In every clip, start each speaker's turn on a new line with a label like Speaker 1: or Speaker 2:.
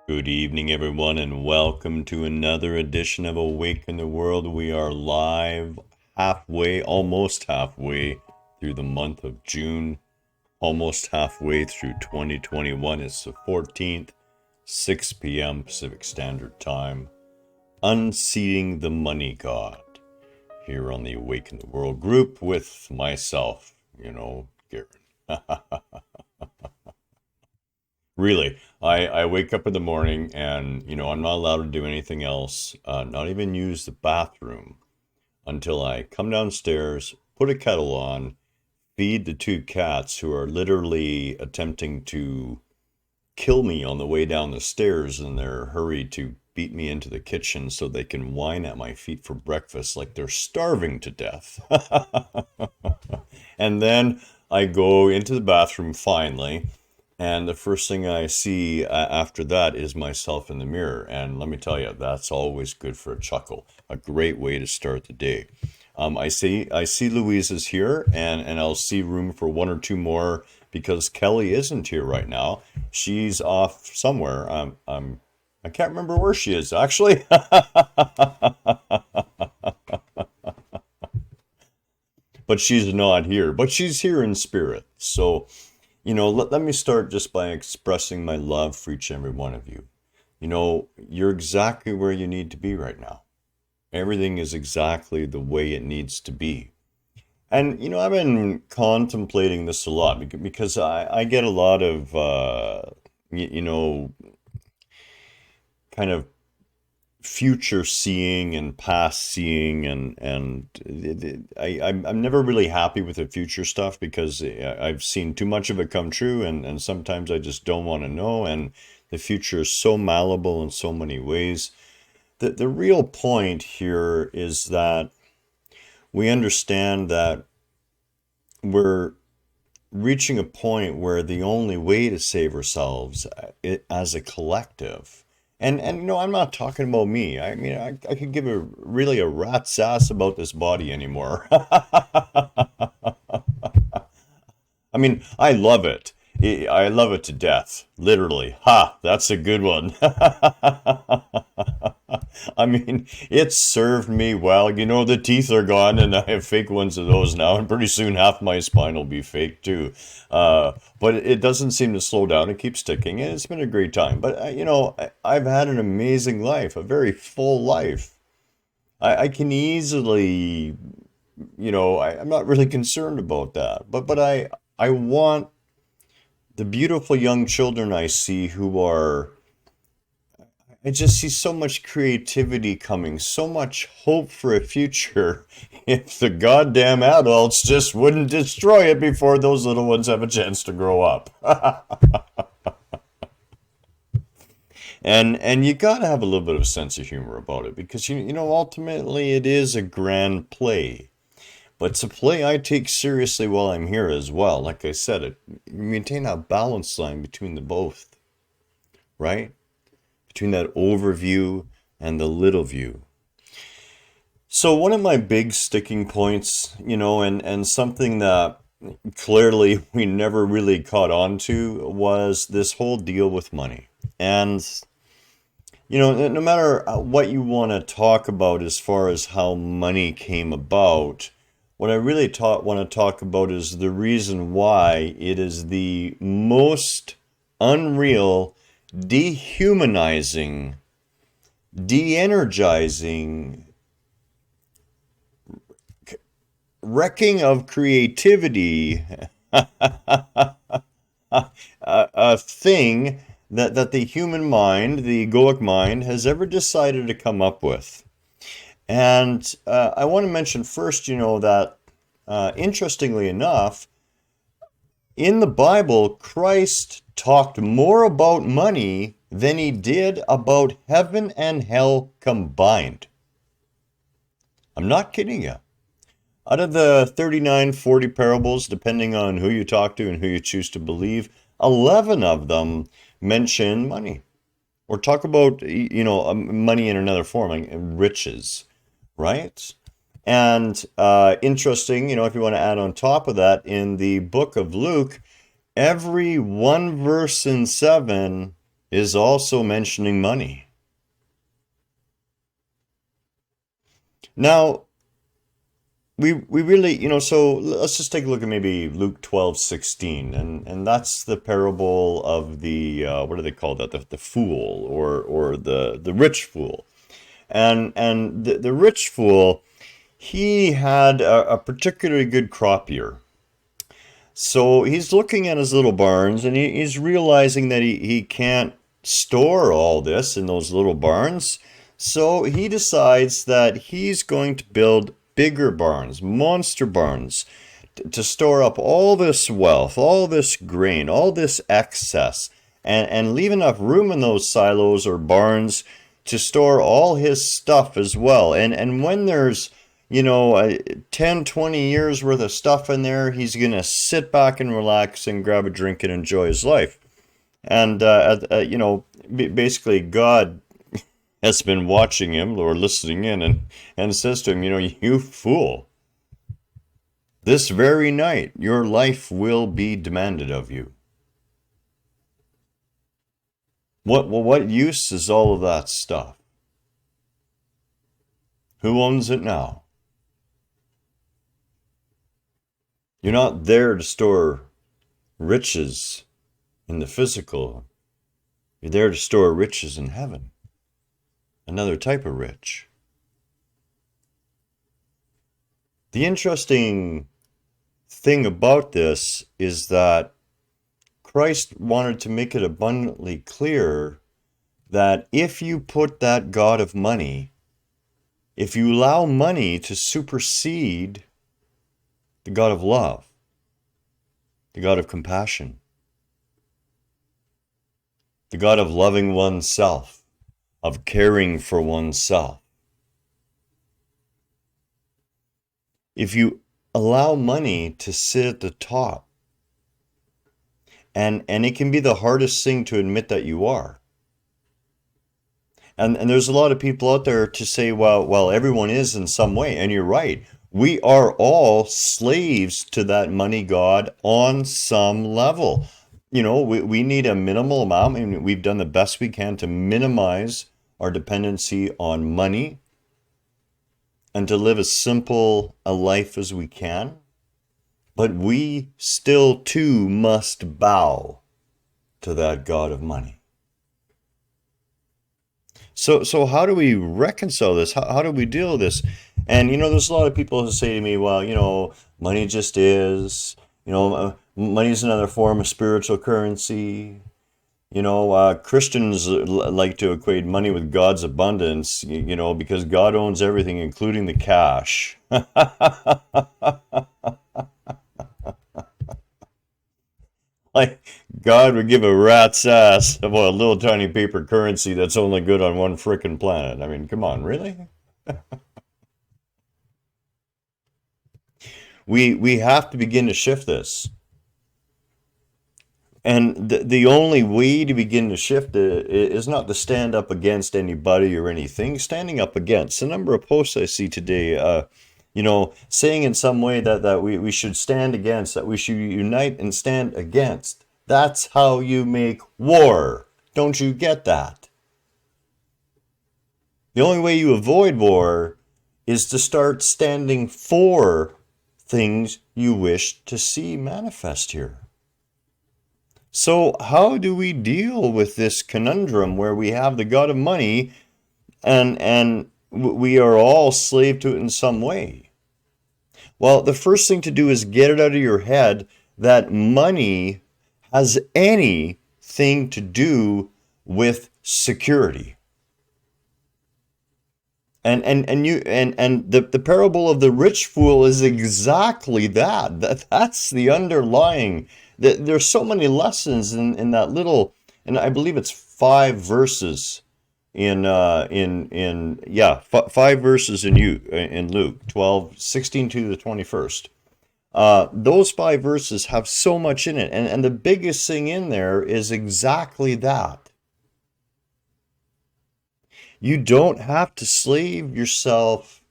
Speaker 1: Good evening, everyone, and welcome to another edition of Awake in the World. We are live almost halfway through the month of June, almost halfway through 2021. It's the 14th, 6 p.m. Pacific Standard Time. Unseating the Money God here on the Awake in the World group with myself, Garhen. Really, I wake up in the morning and, I'm not allowed to do anything else, not even use the bathroom until I come downstairs, put a kettle on, feed the two cats who are literally attempting to kill me on the way down the stairs in their hurry to beat me into the kitchen so they can whine at my feet for breakfast like they're starving to death. And then I go into the bathroom finally. And the first thing I see after that is myself in the mirror. And let me tell you, that's always good for a chuckle. A great way to start the day. I see Louise is here, and I'll see room for one or two more because Kelly isn't here right now. She's off somewhere. I can't remember where she is actually. But she's not here. But she's here in spirit. So. Let me start just by expressing my love for each and every one of you. You're exactly where you need to be right now. Everything is exactly the way it needs to be. And, I've been contemplating this a lot because I get a lot of, kind of future seeing and past seeing I'm never really happy with the future stuff because I've seen too much of it come true and sometimes I just don't want to know, and the future is so malleable in so many ways. The real point here is that we understand that we're reaching a point where the only way to save ourselves as a collective, and I'm not talking about me. I mean, I could give a really a rat's ass about this body anymore. I mean, I love it. I love it to death. Literally. Ha, that's a good one. I mean, it served me well. The teeth are gone, and I have fake ones of those now, and pretty soon half my spine will be fake too. But it doesn't seem to slow down. It keeps ticking, and it's been a great time. But, I've had an amazing life, a very full life. I can easily, I'm not really concerned about that. But I want the beautiful young children I see who are, I just see so much creativity coming, so much hope for a future. If the goddamn adults just wouldn't destroy it before those little ones have a chance to grow up. And you gotta have a little bit of a sense of humor about it because ultimately it is a grand play. But it's a play I take seriously while I'm here as well. Like I said, maintain a balance line between the both, right? Between that overview and the little view. So one of my big sticking points, and something that clearly we never really caught on to was this whole deal with money. And, no matter what you want to talk about as far as how money came about, what I really want to talk about is the reason why it is the most unreal, dehumanizing, de-energizing, wrecking of creativity a thing that the human mind, the egoic mind, has ever decided to come up with. And I want to mention first, that interestingly enough, in the Bible, Christ talked more about money than he did about heaven and hell combined. I'm not kidding you. Out of the 39, 40 parables, depending on who you talk to and who you choose to believe, 11 of them mention money or talk about, money in another form, like riches, right? And interesting, if you want to add on top of that, in the book of Luke, every one verse in 7 is also mentioning money. Now, we really, so let's just take a look at maybe Luke 12:16, and that's the parable of the what do they call that? The fool, or the rich fool. And the rich fool, he had a particularly good crop year. So he's looking at his little barns, and he's realizing that he can't store all this in those little barns. So he decides that he's going to build bigger barns, monster barns, to store up all this wealth, all this grain, all this excess, and leave enough room in those silos or barns to store all his stuff as well. And when there's 10, 20 years worth of stuff in there, he's going to sit back and relax and grab a drink and enjoy his life. And, basically God has been watching him or listening in, and says to him, you fool, this very night your life will be demanded of you. What use is all of that stuff? Who owns it now? You're not there to store riches in the physical. You're there to store riches in heaven. Another type of rich. The interesting thing about this is that Christ wanted to make it abundantly clear that if you put that God of money, if you allow money to supersede the God of love, the God of compassion, the God of loving oneself, of caring for oneself, if you allow money to sit at the top, and it can be the hardest thing to admit that you are. And there's a lot of people out there to say, well, everyone is in some way, and you're right. We are all slaves to that money god on some level. We need a minimal amount, and we've done the best we can to minimize our dependency on money and to live as simple a life as we can. But we still too must bow to that god of money. So how do we reconcile this? How do we deal with this? And there's a lot of people who say to me, well, money just is. Money is another form of spiritual currency. Christians like to equate money with God's abundance, because God owns everything, including the cash. Like God would give a rat's ass about a little tiny paper currency that's only good on one frickin' planet. I mean, come on, really? We have to begin to shift this. And the only way to begin to shift it is not to stand up against anybody or anything. Standing up against. A number of posts I see today, saying in some way that we should stand against, that we should unite and stand against. That's how you make war. Don't you get that? The only way you avoid war is to start standing for things you wish to see manifest here. So how do we deal with this conundrum where we have the God of money and we are all slave to it in some way? Well, the first thing to do is get it out of your head that money has anything to do with security. And the parable of the rich fool is exactly that. That's the underlying. There's so many lessons in that little, and I believe it's 5 verses in 5 verses in Luke 12:16 to the 21st. Those 5 verses have so much in it, and the biggest thing in there is exactly that. You don't have to slave yourself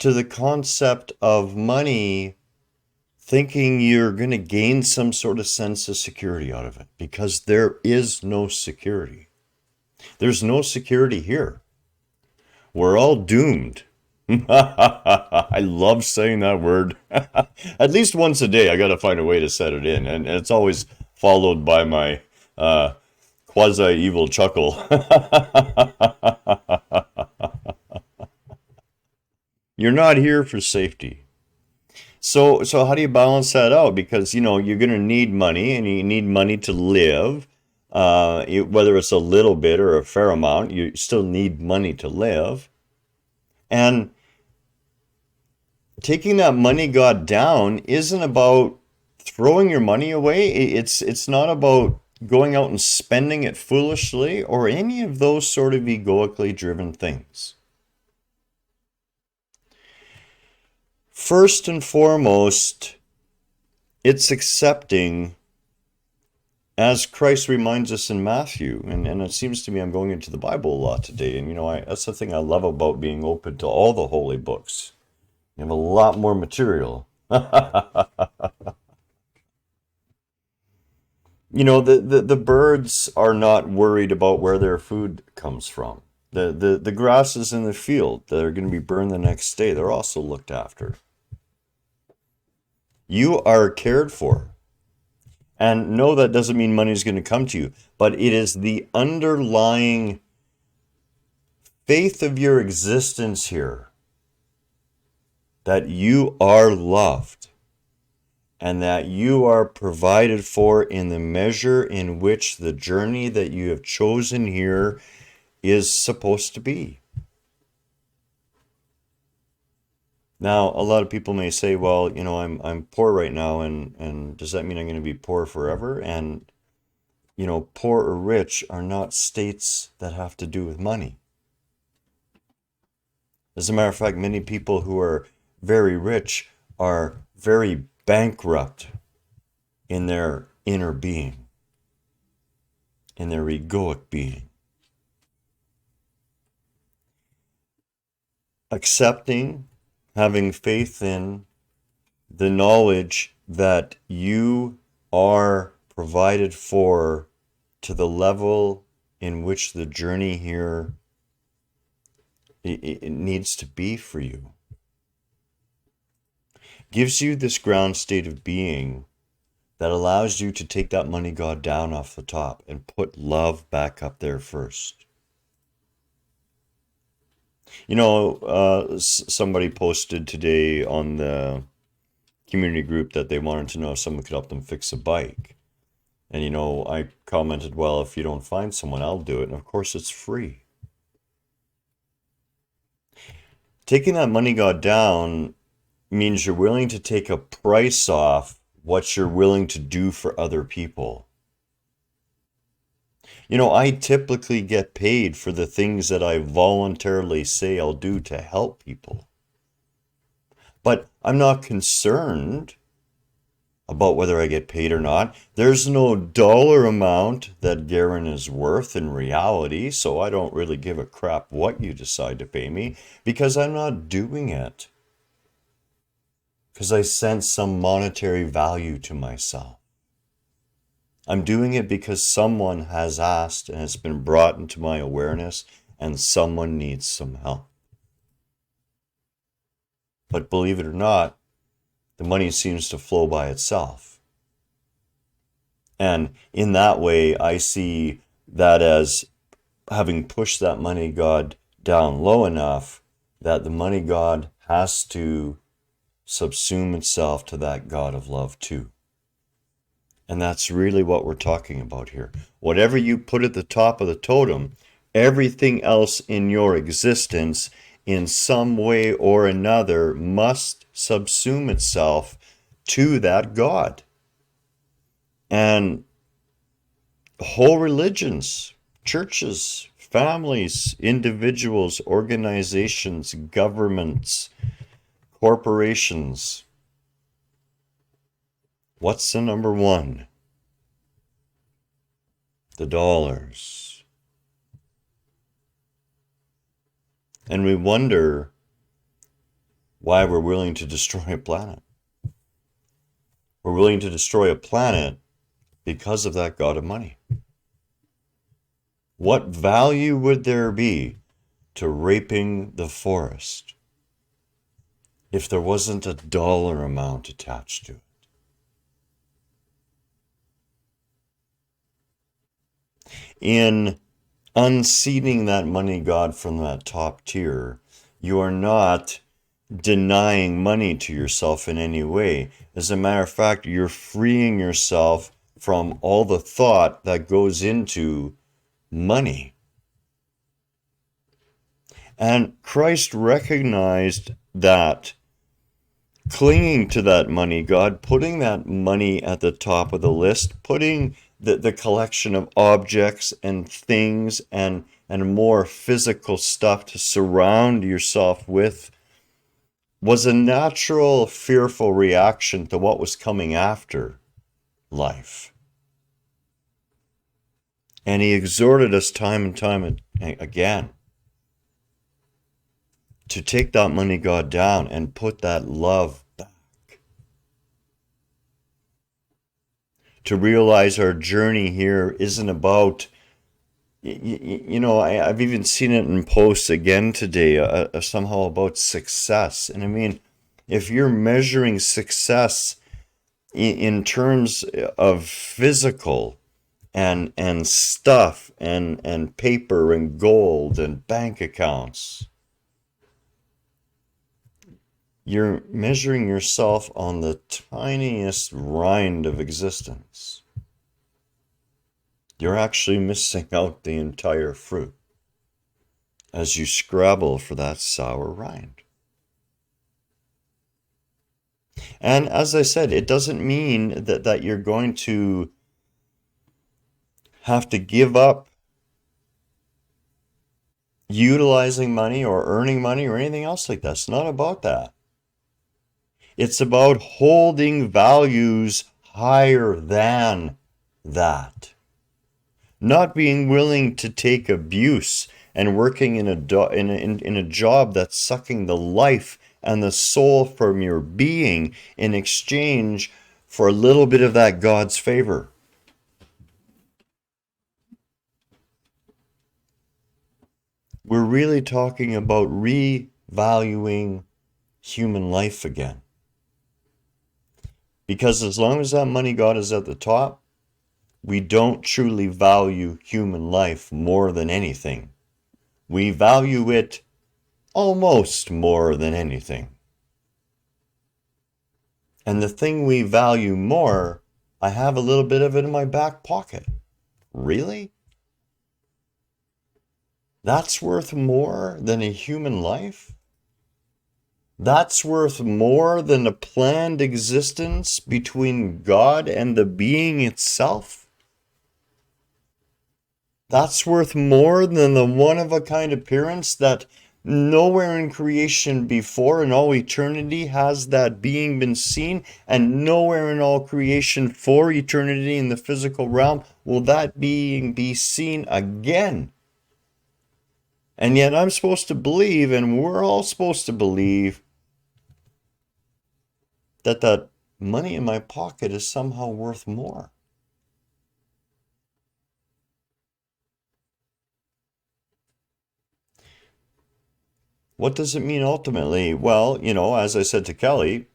Speaker 1: to the concept of money thinking you're going to gain some sort of sense of security out of it, because there is no security. There's no security here. We're all doomed. I love saying that word. At least once a day, I got to find a way to set it in. And it's always followed by my quasi-evil chuckle. You're not here for safety. So how do you balance that out? Because, you're going to need money, and you need money to live. Whether it's a little bit or a fair amount, you still need money to live. And taking that money God down isn't about throwing your money away. It's not about going out and spending it foolishly or any of those sort of egoically driven things. First and foremost, it's accepting, as Christ reminds us in Matthew, and it seems to me I'm going into the Bible a lot today, and that's the thing I love about being open to all the holy books. You have a lot more material. The birds are not worried about where their food comes from. The grasses in the field that are going to be burned the next day, they're also looked after. You are cared for. And no, that doesn't mean money is going to come to you, but it is the underlying faith of your existence here that you are loved and that you are provided for in the measure in which the journey that you have chosen here is supposed to be. Now, a lot of people may say, well, I'm poor right now, and does that mean I'm going to be poor forever? And, poor or rich are not states that have to do with money. As a matter of fact, many people who are very rich are very bankrupt in their inner being, in their egoic being. Accepting, having faith in the knowledge that you are provided for to the level in which the journey here it needs to be for you, gives you this ground state of being that allows you to take that money God down off the top and put love back up there first. Somebody posted today on the community group that they wanted to know if someone could help them fix a bike. And, I commented, well, if you don't find someone, I'll do it. And of course, it's free. Taking that money God down means you're willing to take a price off what you're willing to do for other people. I typically get paid for the things that I voluntarily say I'll do to help people. But I'm not concerned about whether I get paid or not. There's no dollar amount that Garhen is worth in reality, so I don't really give a crap what you decide to pay me, because I'm not doing it because I sense some monetary value to myself. I'm doing it because someone has asked and it's been brought into my awareness, and someone needs some help. But believe it or not, the money seems to flow by itself. And in that way, I see that as having pushed that money God down low enough that the money God has to subsume itself to that God of love too. And that's really what we're talking about here. Whatever you put at the top of the totem, everything else in your existence in some way or another must subsume itself to that God. And whole religions, churches, families, individuals, organizations, governments, corporations. What's the number one? The dollars. And we wonder why we're willing to destroy a planet. We're willing to destroy a planet because of that god of money. What value would there be to raping the forest if there wasn't a dollar amount attached to it? In unseating that money god from that top tier, you are not denying money to yourself in any way. As a matter of fact, you're freeing yourself from all the thought that goes into money. And Christ recognized that clinging to that money god, putting that money at the top of the list, putting the collection of objects and things and more physical stuff to surround yourself with was a natural, fearful reaction to what was coming after life. And he exhorted us time and time again to take that money god down and put that love back. To realize our journey here isn't about, I've even seen it in posts again today, somehow about success. And I mean, if you're measuring success in terms of physical and stuff and paper and gold and bank accounts, you're measuring yourself on the tiniest rind of existence. You're actually missing out the entire fruit as you scrabble for that sour rind. And as I said, it doesn't mean that you're going to have to give up utilizing money or earning money or anything else like that. It's not about that. It's about holding values higher than that. Not being willing to take abuse and working in a job that's sucking the life and the soul from your being in exchange for a little bit of that God's favor. We're really talking about revaluing human life again. Because as long as that money god is at the top, we don't truly value human life more than anything. We value it almost more than anything. And the thing we value more, I have a little bit of it in my back pocket. Really? That's worth more than a human life? That's worth more than a planned existence between God and the being itself? That's worth more than the one-of-a-kind appearance that nowhere in creation before in all eternity has that being been seen, and nowhere in all creation for eternity in the physical realm will that being be seen again. And yet I'm supposed to believe, and we're all supposed to believe, that money in my pocket is somehow worth more. What does it mean ultimately? Well, as I said to Kelly,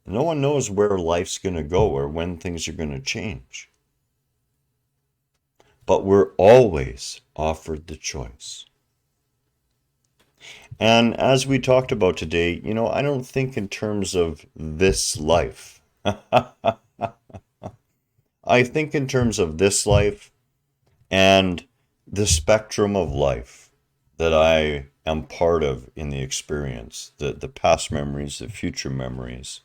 Speaker 1: no one knows where life's going to go or when things are going to change. But we're always offered the choice. And as we talked about today, I don't think in terms of this life. I think in terms of this life and the spectrum of life that I am part of in the experience, the past memories, the future memories.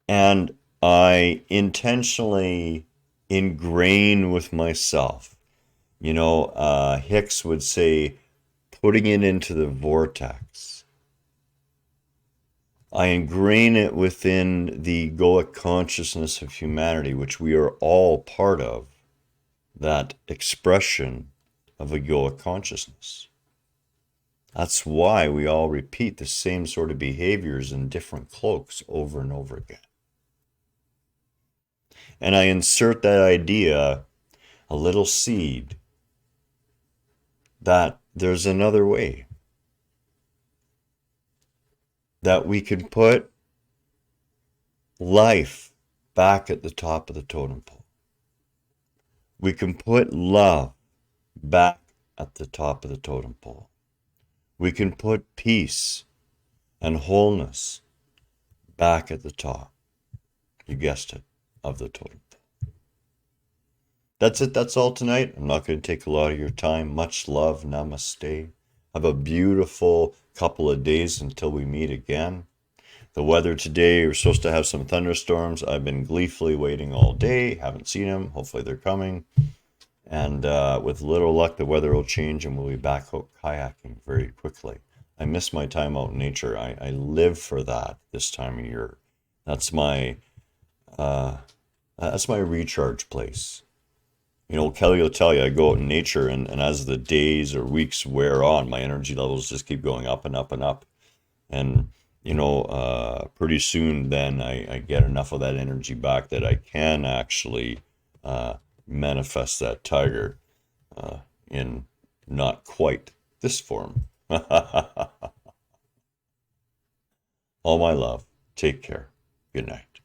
Speaker 1: And I intentionally ingrain with myself. Hicks would say, putting it into the vortex. I ingrain it within the egoic consciousness of humanity, which we are all part of, that expression of egoic consciousness. That's why we all repeat the same sort of behaviors in different cloaks over and over again. And I insert that idea, a little seed, that there's another way, that we can put life back at the top of the totem pole. We can put love back at the top of the totem pole. We can put peace and wholeness back at the top. You guessed it, of the totem pole. That's it. That's all tonight. I'm not going to take a lot of your time. Much love. Namaste. Have a beautiful couple of days until we meet again. The weather today, we're supposed to have some thunderstorms. I've been gleefully waiting all day. Haven't seen them. Hopefully they're coming. And with little luck, the weather will change and we'll be back out kayaking very quickly. I miss my time out in nature. I live for that this time of year. That's my recharge place. You know, Kelly will tell you, I go out in nature, and as the days or weeks wear on, my energy levels just keep going up and up and up. And, you know, pretty soon then I get enough of that energy back that I can actually manifest that tiger in not quite this form. All my love. Take care. Good night.